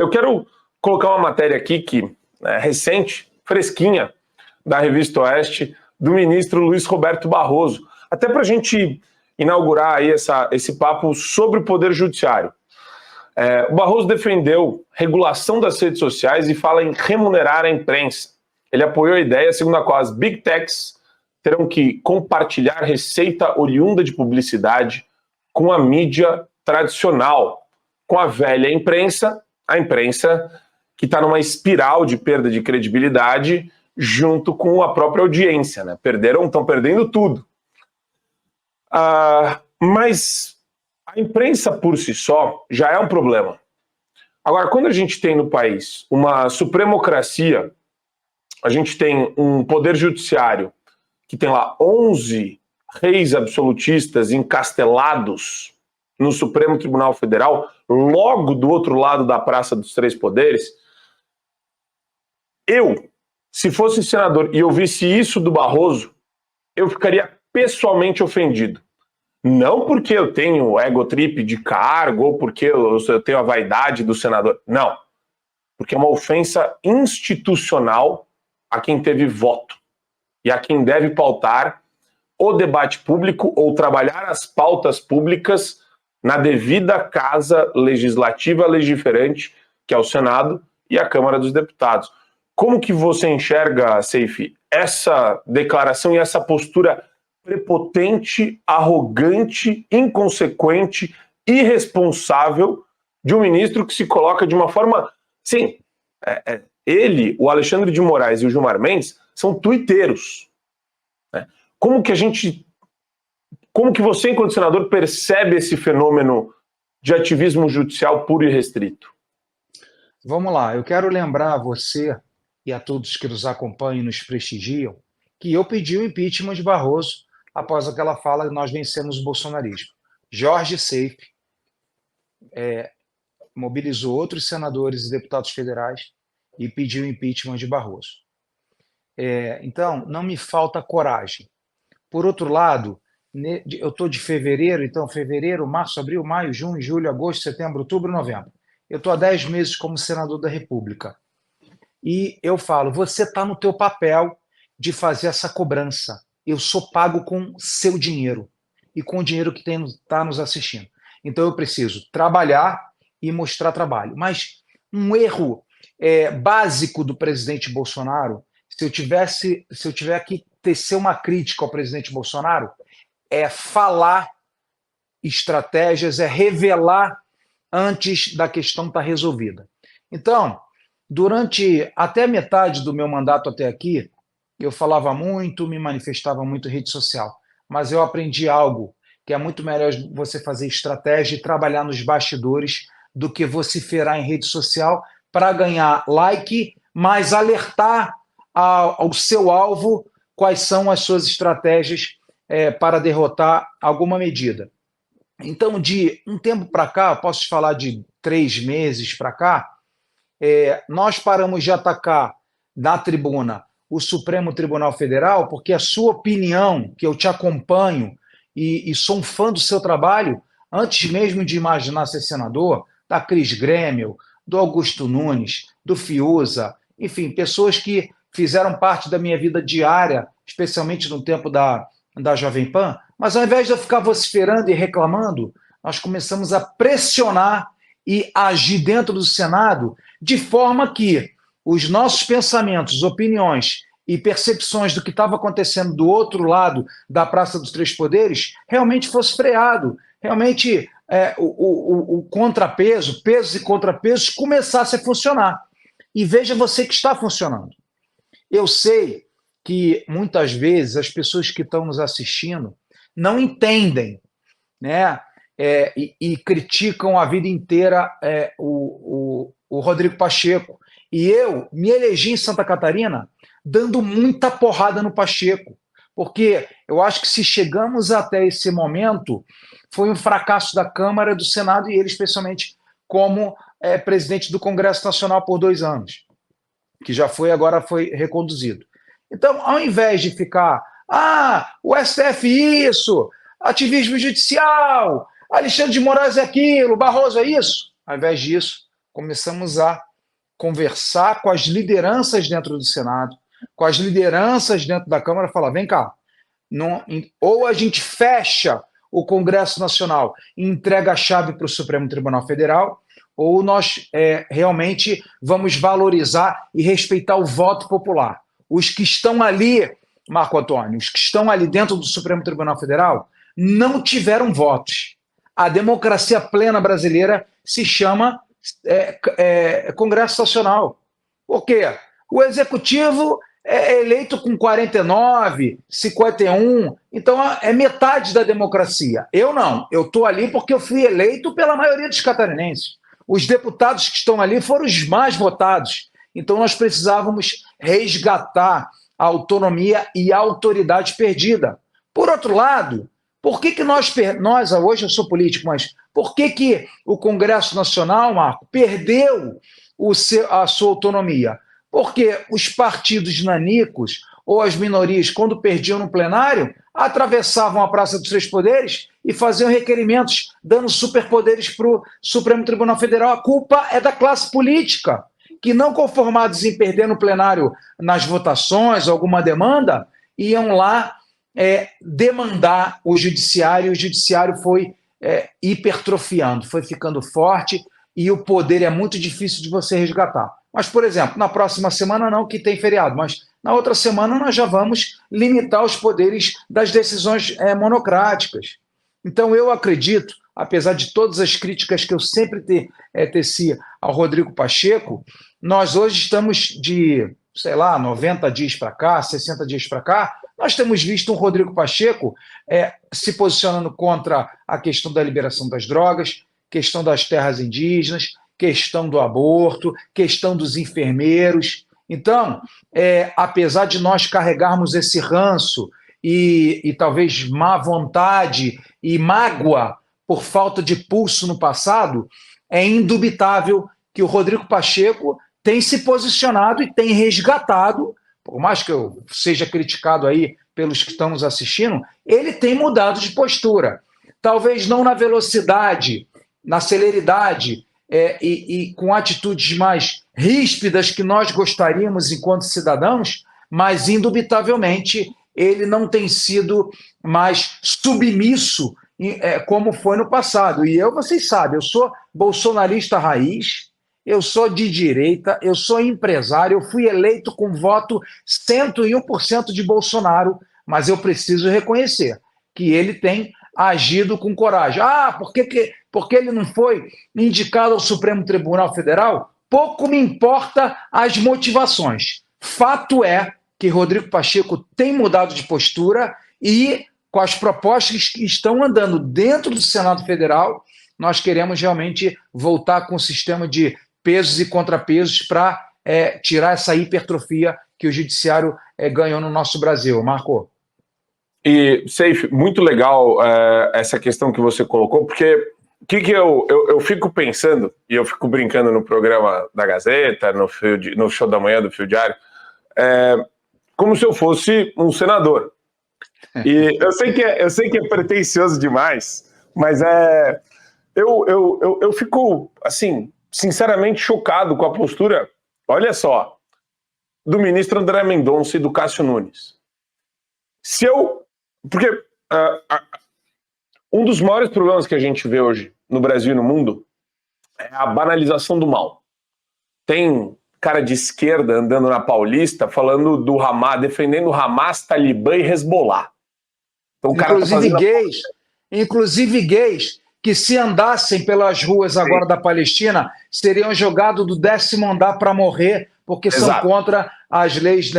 Eu quero colocar uma matéria aqui que é recente, fresquinha, da Revista Oeste, do ministro Luiz Roberto Barroso, até para a gente inaugurar aí esse papo sobre o Poder Judiciário. O Barroso defendeu regulação das redes sociais e fala em remunerar a imprensa. Ele apoiou a ideia segundo a qual as Big Techs terão que compartilhar receita oriunda de publicidade com a mídia tradicional, com a velha imprensa, a imprensa que está numa espiral de perda de credibilidade junto com a própria audiência, né? Estão perdendo tudo. Mas a imprensa por si só já é um problema. Agora, quando a gente tem no país uma supremocracia, a gente tem um poder judiciário que tem lá 11 reis absolutistas encastelados no Supremo Tribunal Federal, logo do outro lado da Praça dos Três Poderes, se fosse senador e eu visse isso do Barroso, eu ficaria pessoalmente ofendido. Não porque eu tenho ego-trip de cargo ou porque eu tenho a vaidade do senador. Não. Porque é uma ofensa institucional a quem teve voto e a quem deve pautar o debate público ou trabalhar as pautas públicas na devida casa legislativa legiferante, que é o Senado e a Câmara dos Deputados. Como que você enxerga, Seifi, essa declaração e essa postura prepotente, arrogante, inconsequente, irresponsável de um ministro que se coloca de uma forma... Sim, ele, o Alexandre de Moraes e o Gilmar Mendes são tuiteiros. Né? Como que você, enquanto senador, percebe esse fenômeno de ativismo judicial puro e restrito? Vamos lá, eu quero lembrar a você e a todos que nos acompanham e nos prestigiam que eu pedi o impeachment de Barroso após aquela fala que nós vencemos o bolsonarismo. Jorge Seifi mobilizou outros senadores e deputados federais e pediu o impeachment de Barroso. Então, não me falta coragem. Por outro lado, eu estou de fevereiro, então fevereiro, março, abril, maio, junho, julho, agosto, setembro, outubro, novembro. Eu estou há 10 meses como senador da República. E eu falo, você está no teu papel de fazer essa cobrança. Eu sou pago com seu dinheiro e com o dinheiro que está nos assistindo. Então eu preciso trabalhar e mostrar trabalho. Mas um erro básico do presidente Bolsonaro, se eu tiver que tecer uma crítica ao presidente Bolsonaro, é falar estratégias, é revelar antes da questão estar resolvida. Então, durante até metade do meu mandato até aqui, eu falava muito, me manifestava muito em rede social, mas eu aprendi algo, que é muito melhor você fazer estratégia e trabalhar nos bastidores do que vociferar em rede social para ganhar like, mas alertar ao seu alvo quais são as suas estratégias para derrotar alguma medida. Então, de um tempo para cá, posso te falar de 3 meses para cá, nós paramos de atacar na tribuna o Supremo Tribunal Federal, porque a sua opinião, que eu te acompanho e sou um fã do seu trabalho, antes mesmo de imaginar ser senador, da Cris Grêmio, do Augusto Nunes, do Fiuza, enfim, pessoas que fizeram parte da minha vida diária, especialmente no tempo da Jovem Pan, mas ao invés de eu ficar vociferando e reclamando, nós começamos a pressionar e agir dentro do Senado de forma que os nossos pensamentos, opiniões e percepções do que estava acontecendo do outro lado da Praça dos Três Poderes realmente fosse freado, realmente o contrapeso, pesos e contrapesos começasse a funcionar. E veja você que está funcionando. Eu sei que muitas vezes as pessoas que estão nos assistindo não entendem, né? E criticam a vida inteira o Rodrigo Pacheco. E eu me elegi em Santa Catarina dando muita porrada no Pacheco, porque eu acho que se chegamos até esse momento, foi um fracasso da Câmara, do Senado e ele especialmente como presidente do Congresso Nacional por 2 anos, que já foi, agora foi reconduzido. Então, ao invés de ficar, o STF isso, ativismo judicial, Alexandre de Moraes é aquilo, Barroso é isso, ao invés disso, começamos a conversar com as lideranças dentro do Senado, com as lideranças dentro da Câmara, falar, vem cá, ou a gente fecha o Congresso Nacional e entrega a chave para o Supremo Tribunal Federal, ou nós realmente vamos valorizar e respeitar o voto popular. Os que estão ali, Marco Antônio, os que estão ali dentro do Supremo Tribunal Federal não tiveram votos. A democracia plena brasileira se chama Congresso Nacional. Por quê? O Executivo é eleito com 49, 51, então é metade da democracia. Eu não, eu estou ali porque eu fui eleito pela maioria dos catarinenses. Os deputados que estão ali foram os mais votados. Então nós precisávamos resgatar a autonomia e a autoridade perdida. Por outro lado, por que nós, hoje eu sou político, mas por que o Congresso Nacional, Marco, perdeu a sua autonomia? Porque os partidos nanicos ou as minorias, quando perdiam no plenário, atravessavam a Praça dos Três Poderes e faziam requerimentos dando superpoderes para o Supremo Tribunal Federal. A culpa é da classe política, que não conformados em perder no plenário nas votações, alguma demanda, iam lá demandar o judiciário, e o judiciário foi hipertrofiando, foi ficando forte, e o poder é muito difícil de você resgatar. Mas, por exemplo, na próxima semana não, que tem feriado, mas na outra semana nós já vamos limitar os poderes das decisões monocráticas. Então eu acredito, apesar de todas as críticas que eu sempre teci ao Rodrigo Pacheco, nós hoje estamos de, 90 dias para cá, 60 dias para cá, nós temos visto um Rodrigo Pacheco se posicionando contra a questão da liberação das drogas, questão das terras indígenas, questão do aborto, questão dos enfermeiros. Então, apesar de nós carregarmos esse ranço e talvez má vontade e mágoa por falta de pulso no passado, é indubitável que o Rodrigo Pacheco tem se posicionado e tem resgatado, por mais que eu seja criticado aí pelos que estão nos assistindo, ele tem mudado de postura. Talvez não na velocidade, na celeridade e com atitudes mais ríspidas que nós gostaríamos enquanto cidadãos, mas indubitavelmente ele não tem sido mais submisso como foi no passado. E vocês sabem, eu sou bolsonarista raiz, eu sou de direita, eu sou empresário, eu fui eleito com voto 101% de Bolsonaro, mas eu preciso reconhecer que ele tem agido com coragem. Porque ele não foi indicado ao Supremo Tribunal Federal? Pouco me importa as motivações. Fato é que Rodrigo Pacheco tem mudado de postura e, com as propostas que estão andando dentro do Senado Federal, nós queremos realmente voltar com o sistema de pesos e contrapesos para tirar essa hipertrofia que o judiciário ganhou no nosso Brasil. Marco? E, Seif, muito legal essa questão que você colocou, porque o que eu fico pensando, e eu fico brincando no programa da Gazeta, no show da manhã do Fio Diário, como se eu fosse um senador. E eu sei que é pretensioso demais, mas eu fico, assim, sinceramente chocado com a postura, olha só, do ministro André Mendonça e do Cássio Nunes. Porque um dos maiores problemas que a gente vê hoje no Brasil e no mundo é a banalização do mal. Tem cara de esquerda andando na Paulista falando do Hamas, defendendo o Hamas, Talibã e Hezbollah. Então, o cara inclusive gays que, se andassem pelas ruas agora da Palestina, seriam jogados do 10º andar para morrer, porque Exato. São contra as leis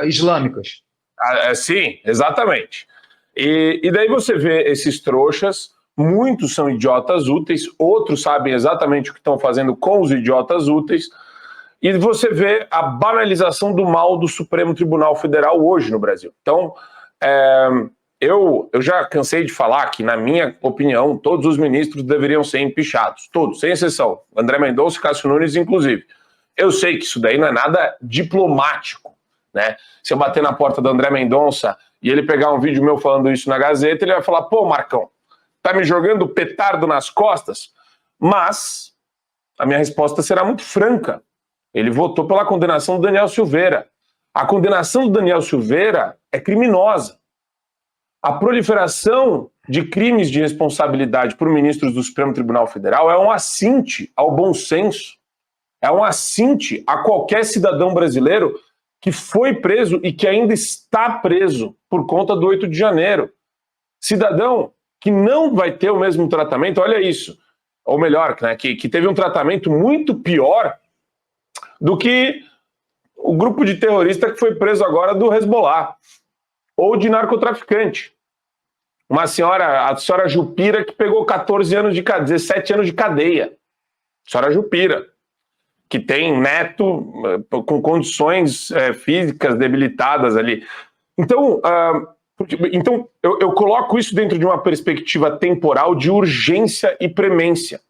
islâmicas. Sim, exatamente. E daí você vê esses trouxas, muitos são idiotas úteis, outros sabem exatamente o que estão fazendo com os idiotas úteis, e você vê a banalização do mal do Supremo Tribunal Federal hoje no Brasil. Então, eu já cansei de falar que, na minha opinião, todos os ministros deveriam ser empichados, todos, sem exceção, André Mendonça e Cássio Nunes, inclusive. Eu sei que isso daí não é nada diplomático, né? Se eu bater na porta do André Mendonça e ele pegar um vídeo meu falando isso na Gazeta, ele vai falar, pô, Marcão, tá me jogando petardo nas costas? Mas a minha resposta será muito franca. Ele votou pela condenação do Daniel Silveira. A condenação do Daniel Silveira é criminosa. A proliferação de crimes de responsabilidade por ministros do Supremo Tribunal Federal é um assinte ao bom senso, é um assinte a qualquer cidadão brasileiro que foi preso e que ainda está preso por conta do 8 de janeiro. Cidadão que não vai ter o mesmo tratamento, olha isso, ou melhor, né, que teve um tratamento muito pior do que o grupo de terrorista que foi preso agora do Hezbollah, ou de narcotraficante. A senhora Jupira, que pegou 14 anos de cadeia, 17 anos de cadeia. A senhora Jupira, que tem neto com condições físicas debilitadas ali. Então, eu coloco isso dentro de uma perspectiva temporal de urgência e premência.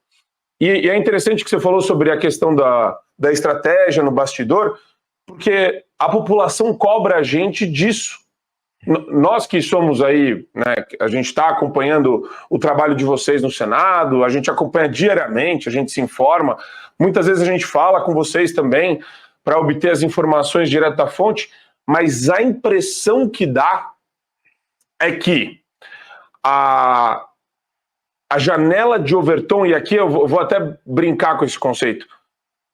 E é interessante que você falou sobre a questão da estratégia no bastidor, porque a população cobra a gente disso. Nós que somos aí, né, a gente está acompanhando o trabalho de vocês no Senado, a gente acompanha diariamente, a gente se informa, muitas vezes a gente fala com vocês também para obter as informações direto da fonte, mas a impressão que dá é que a janela de Overton, e aqui eu vou até brincar com esse conceito,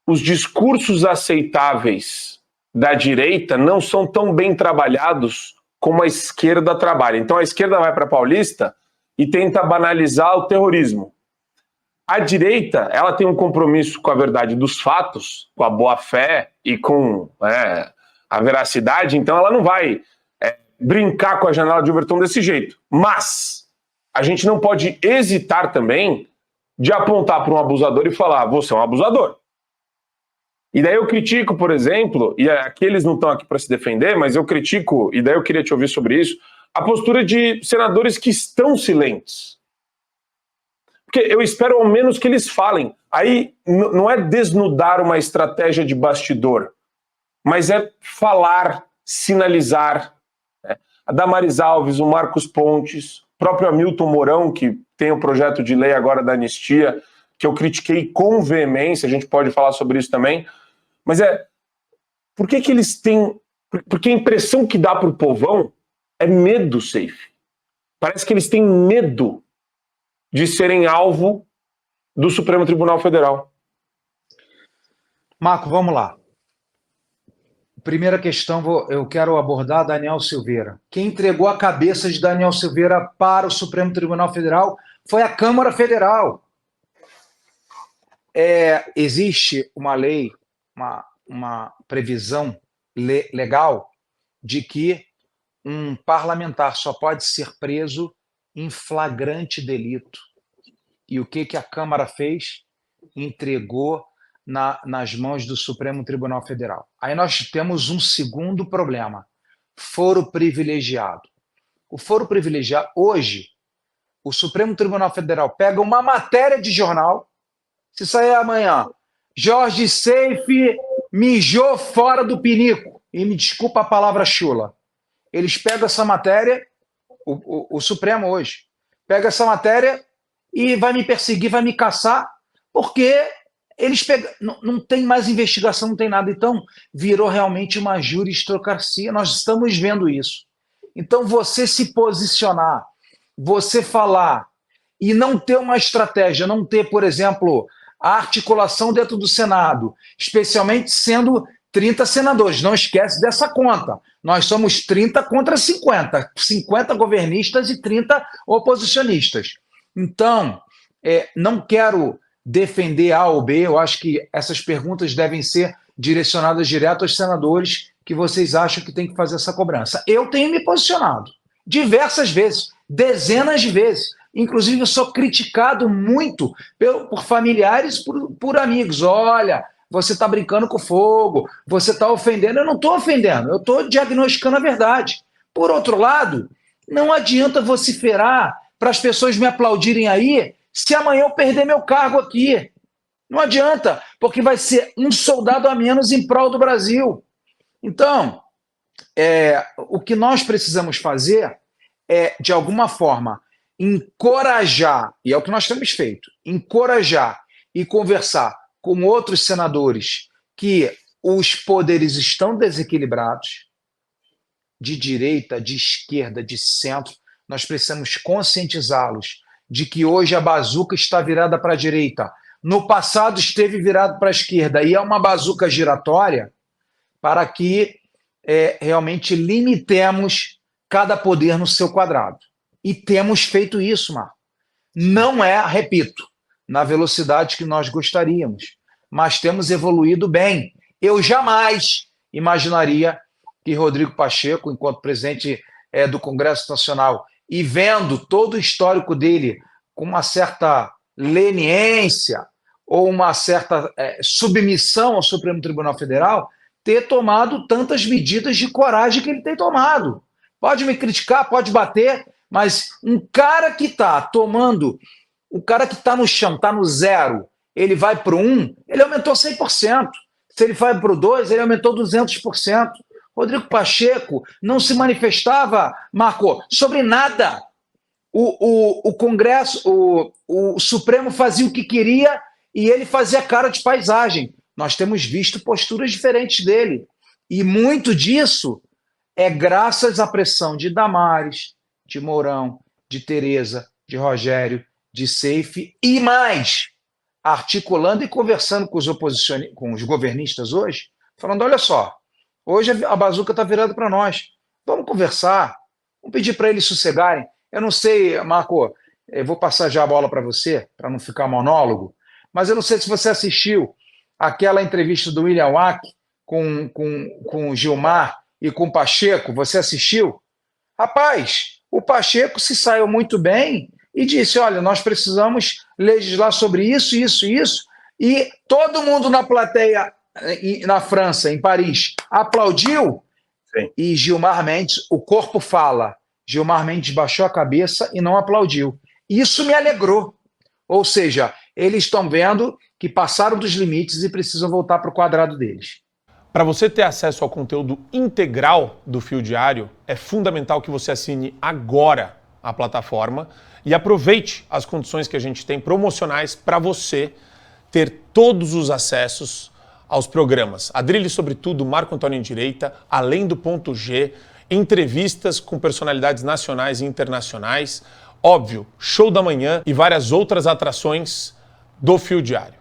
os discursos aceitáveis da direita não são tão bem trabalhados como a esquerda trabalha. Então a esquerda vai para a Paulista e tenta banalizar o terrorismo. A direita, ela tem um compromisso com a verdade dos fatos, com a boa-fé e com a veracidade, então ela não vai brincar com a janela de Overton desse jeito. Mas a gente não pode hesitar também de apontar para um abusador e falar, você é um abusador. E daí eu critico, por exemplo, e aqui eles não estão aqui para se defender, mas eu critico, e daí eu queria te ouvir sobre isso, a postura de senadores que estão silentes. Porque eu espero ao menos que eles falem. Aí não é desnudar uma estratégia de bastidor, mas é falar, sinalizar. Né? A Damares Alves, o Marcos Pontes, o próprio Hamilton Mourão, que tem o projeto de lei agora da anistia, que eu critiquei com veemência, a gente pode falar sobre isso também. Mas por que eles têm... Porque a impressão que dá para o povão é medo, Seif. Parece que eles têm medo de serem alvo do Supremo Tribunal Federal. Marco, vamos lá. Primeira questão, eu quero abordar Daniel Silveira. Quem entregou a cabeça de Daniel Silveira para o Supremo Tribunal Federal foi a Câmara Federal. Existe uma lei, uma previsão legal de que um parlamentar só pode ser preso em flagrante delito. E o que a Câmara fez? Entregou nas mãos do Supremo Tribunal Federal. Aí nós temos um segundo problema, foro privilegiado. O foro privilegiado, hoje, o Supremo Tribunal Federal pega uma matéria de jornal, se sair amanhã, Jorge Seif mijou fora do pinico, e me desculpa a palavra chula, eles pegam essa matéria, o Supremo hoje, pega essa matéria e vai me perseguir, vai me caçar, porque eles pegam, não tem mais investigação, não tem nada. Então, virou realmente uma juristocracia. Nós estamos vendo isso. Então, você se posicionar, você falar e não ter uma estratégia, não ter, por exemplo, a articulação dentro do Senado, especialmente sendo 30 senadores. Não esquece dessa conta. Nós somos 30 contra 50. 50 governistas e 30 oposicionistas. Então, não quero defender A ou B, eu acho que essas perguntas devem ser direcionadas direto aos senadores que vocês acham que tem que fazer essa cobrança. Eu tenho me posicionado diversas vezes, dezenas de vezes. Inclusive, eu sou criticado muito por familiares, por amigos. Olha, você está brincando com fogo, você está ofendendo. Eu não estou ofendendo, eu estou diagnosticando a verdade. Por outro lado, não adianta vociferar para as pessoas me aplaudirem aí se amanhã eu perder meu cargo aqui. Não adianta, porque vai ser um soldado a menos em prol do Brasil. Então, o que nós precisamos fazer é, de alguma forma, encorajar, e é o que nós temos feito, encorajar e conversar com outros senadores que os poderes estão desequilibrados, de direita, de esquerda, de centro. Nós precisamos conscientizá-los de que hoje a bazuca está virada para a direita. No passado esteve virado para a esquerda e é uma bazuca giratória para que realmente limitemos cada poder no seu quadrado. E temos feito isso, Marco. Não é, repito, na velocidade que nós gostaríamos, mas temos evoluído bem. Eu jamais imaginaria que Rodrigo Pacheco, enquanto presidente do Congresso Nacional, e vendo todo o histórico dele com uma certa leniência ou uma certa submissão ao Supremo Tribunal Federal, ter tomado tantas medidas de coragem que ele tem tomado. Pode me criticar, pode bater, mas um cara que está tomando, o cara que está no chão, está no 0, ele vai para o 1, ele aumentou 100%. Se ele vai para o 2, ele aumentou 200%. Rodrigo Pacheco não se manifestava, Marco, sobre nada. O Congresso, o Supremo fazia o que queria e ele fazia cara de paisagem. Nós temos visto posturas diferentes dele. E muito disso é graças à pressão de Damares, de Mourão, de Tereza, de Rogério, de Seife e mais, articulando e conversando com os governistas hoje, falando, olha só, hoje a bazuca está virada para nós. Vamos conversar, vamos pedir para eles sossegarem. Eu não sei, Marco, eu vou passar já a bola para você, para não ficar monólogo, mas eu não sei se você assistiu aquela entrevista do William Wack com o Gilmar e com o Pacheco. Você assistiu? Rapaz, o Pacheco se saiu muito bem e disse, olha, nós precisamos legislar sobre isso, isso, isso, e todo mundo na plateia na França, em Paris, aplaudiu. Sim. E Gilmar Mendes, o corpo fala, Gilmar Mendes baixou a cabeça e não aplaudiu. Isso me alegrou. Ou seja, eles estão vendo que passaram dos limites e precisam voltar para o quadrado deles. Para você ter acesso ao conteúdo integral do Fio Diário, é fundamental que você assine agora a plataforma e aproveite as condições que a gente tem promocionais para você ter todos os acessos aos programas. Adrilho sobre tudo, Marco Antônio em Direita, Além do Ponto G, entrevistas com personalidades nacionais e internacionais, óbvio, Show da Manhã e várias outras atrações do Fio Diário.